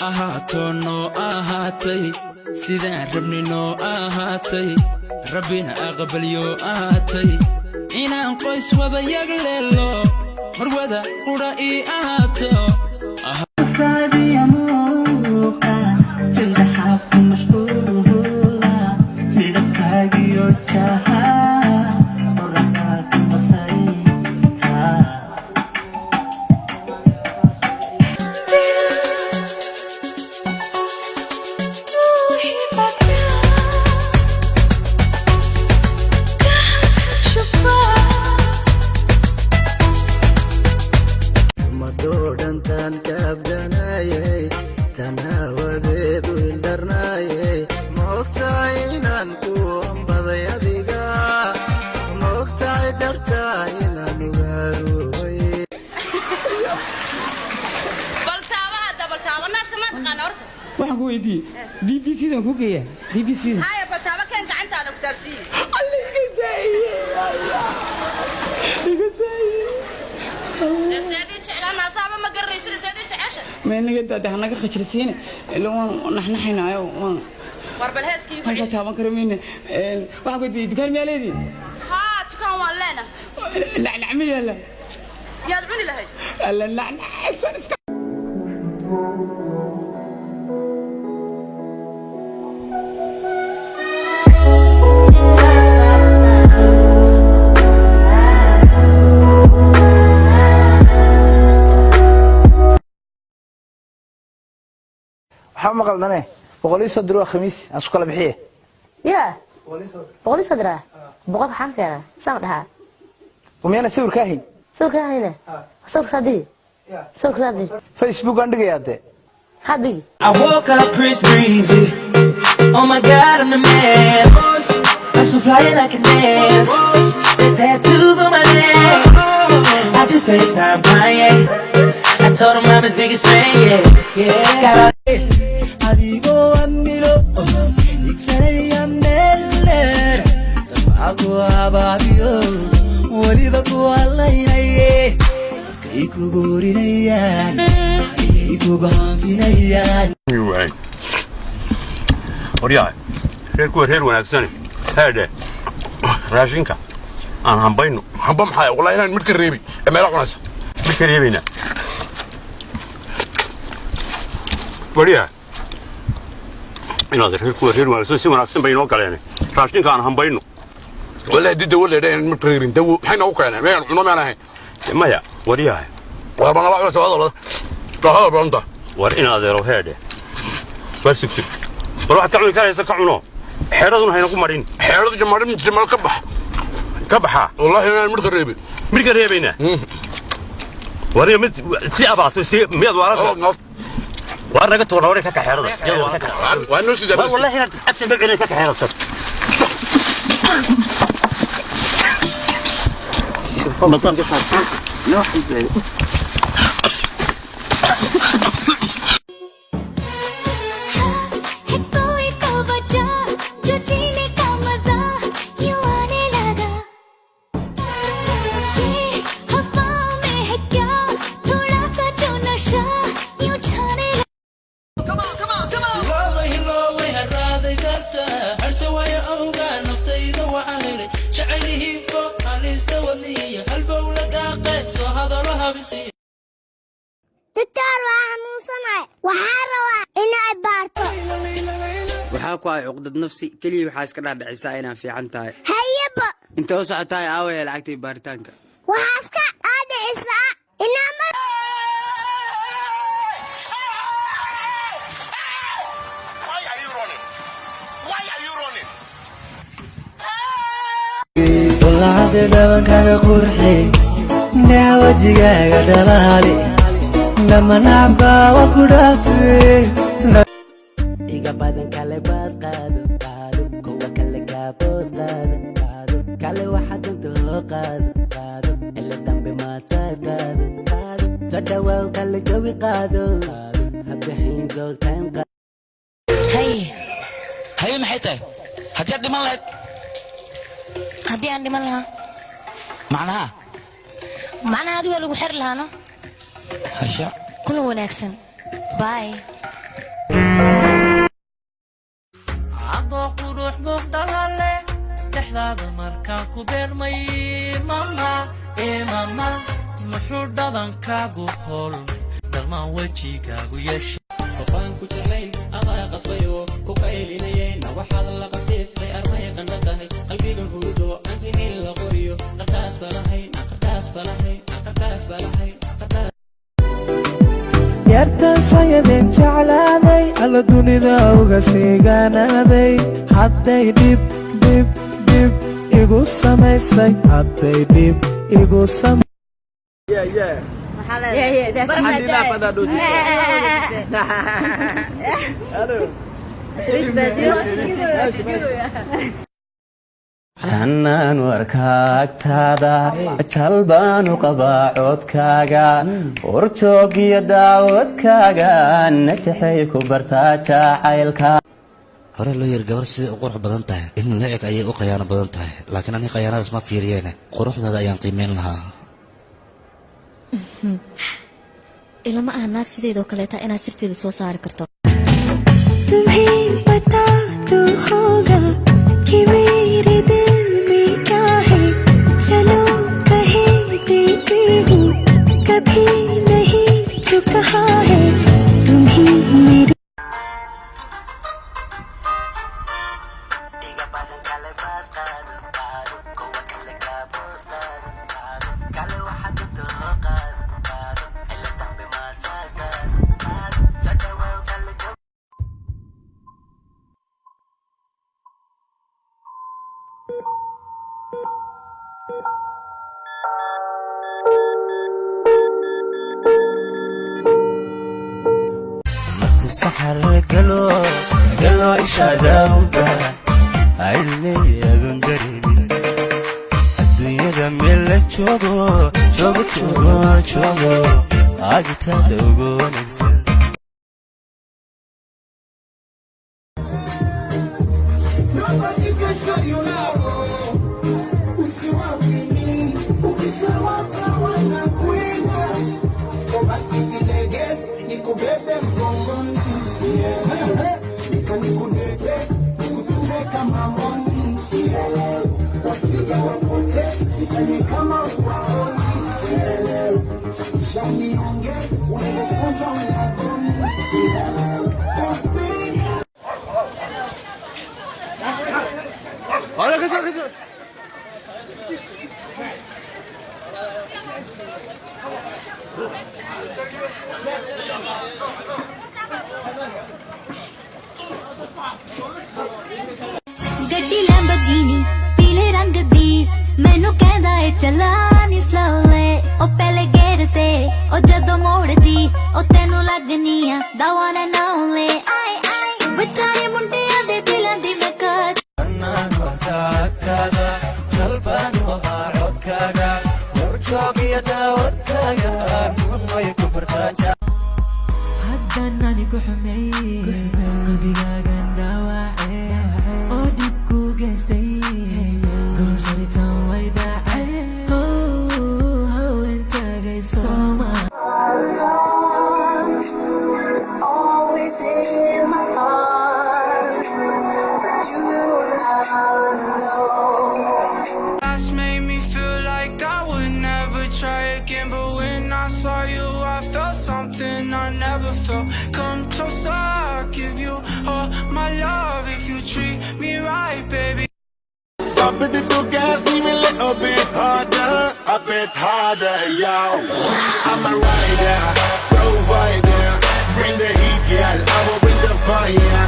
ahaato noo ahaatay sidaan rabni noo ahaatay rabbina aqbalyo ahaatay inaan qoys wada yagleelo mar wada qura ii ahaato waxaan ku weydiiyey BBC dan ku geeyaa BBC haya bartaaba kan gacantaada ku taabsiin سيدي أنا صعب ما قرر يصير سيدي عشان ما نقدر ده هناك خشرسين اللي هو نحن هنا واربلهاس كيف هاي تابان كرمين واحد قد تكلم يا ليدي ها تكون ولانا لا نعمل يلا يا دعوني لهي لا لا حسن حما قلدناه بقولي صدروا خميس اسكو كلا بخيه يا بقولي صدره بقول حنكره صدها وميانا سوور كاهي سوور كاهينا سوور صدي سوور صدي فيسبوك عندك يا دي حدي I woke up Chris Breezy. Oh my God, I'm the man. I'm so fly and I can dance. There's tattoos on my neck. I just FaceTime Kanye. I told him I'm his biggest fan, yeah, yeah. Got adigo amilo iksanaya meller tabago ababiyo waliba ku allaynay kay ku goorinayan kay ku gahanfinayan anyway oriya reer wanaagsan hada raashinka aan hambayno hamba maxay wallahi inaan mid ka reebi meel cunaysa mid ka reebina oriya inaad reer wanaagsan si wanaagsan bay noo galeen raashinka aan hambayno wallahi dida waladay in mid reerin dawo waxay noo keenay meel cuno ma lahayn maya wariya war baan la soo wada tahada banta war inaad eero heede warsigti war waxa ka cuni karaysa ka cuno xeeraduna hayna ku marin xeeradu jamaadin jimal ka baxa wallahi inaan mid ka reebina wariya mid si abaato si mid waarada وانا قلت والله وريك كحيرة وانا وش ده والله هنا اكتب بعينك كحيرة مطار قصة نوحي دكتور وحنوصناي وحاروا إنا عبارته وحاكوا عقدة نفسي كلي وحاس كنا دعيسا إنا في عنتاي هيبا انت وسعتاي آوي لعكتي بارتانك وحاسكا دعيسا إنا Why are you running? Why are you running? والله دابا كان قرحي نعوجيغا دلالي لما نعبا وكرافي إيغا بدن كالي باس قادو كوا كالي كابوس قادو كالي واحد انتو قادو إلا دنبي ما ساد قادو صدوا كالي قوي قادو هبي حين جول تايم قادو هي محيطة هدي أدي مالك هدي عندي مالها معناها هذه ولا بحر لها أنا هشا كله وناكسن باي مقدلة تحلى مركان كبير مي ماما إيه ماما محور دادان كاغو حول دلما وجي كاغو يشي qofaan ku jeclayn adaa qasbayo ku qaylinayayna waxaad la qabtiiftay armay qandha tahay qalbiga hurudo aan inin la qoriyo qadaas balahayn yartan sayadeen jeclaaday alla dunida uga siigaanaaday hadday dhib igu samaysay hadday dhib igu Tanaan warkaagtaada jalbaanu qabaa codkaaga urjoogiyo daawadkaaga najaxay ku bartaa jacaylka hore loo yar gabar sida u qurux badan tahay in leeg ayay u khiyaano badan tahay laakiin ani khiyaanadaas ma fiiriyeen quruxdaada ayaan qiimeyn lahaa ilama ah naag sideedoo kaleeta inaad sirteeda soo saari karto तुम्हें पता तो होगा कि मेरे दिल में क्या है चलो कहे देती हूँ कभी नहीं जो कहा है तुम्हें मेरे سحر قلو إشادوبا عيني أذن دريبي الدنيا دميلة شوقو عادي تدوغو نكسل Nobody can show you love. Usiwamini, ukishawapa wanakwenda. Kama sikilegezi, nikubebe mgongoni. Nikanikudeke, nikutunze kama mboni. Wakija wakote, nifanye kama uwaoni. Shaniongeze, unanifunza unagoni. Olha, que गड्डी लैम्बोर्गिनी पीले रंग दी मैनू कहदा है चला नी स्लोले ओ पहले गेर ते ओ जदों मोड़दी ओ तेनू लगनी आ दा वन एंड ओनली आई बेचारे मुंडियां दे दिलां दी मैं कर Tanaan warkaagtaada jalbaanu qabaa codkaaga urjoogiyo daawadkaaga runway ku bartaa haddaan anigu xumeeyey qalbigaagan dhaawacay oo dhib ku geystay goosaritaan way dhacay haween taagay sooma Always in my heart, you last made me feel like I would never try again, but when I saw you, I felt something I never felt. Come closer, I'll give you all my love if you treat me right, baby. Up with the two gas, leave me a little bit harder, a bit harder, yo. I'm a rider, provider, bring the heat, girl, I will bring the fire.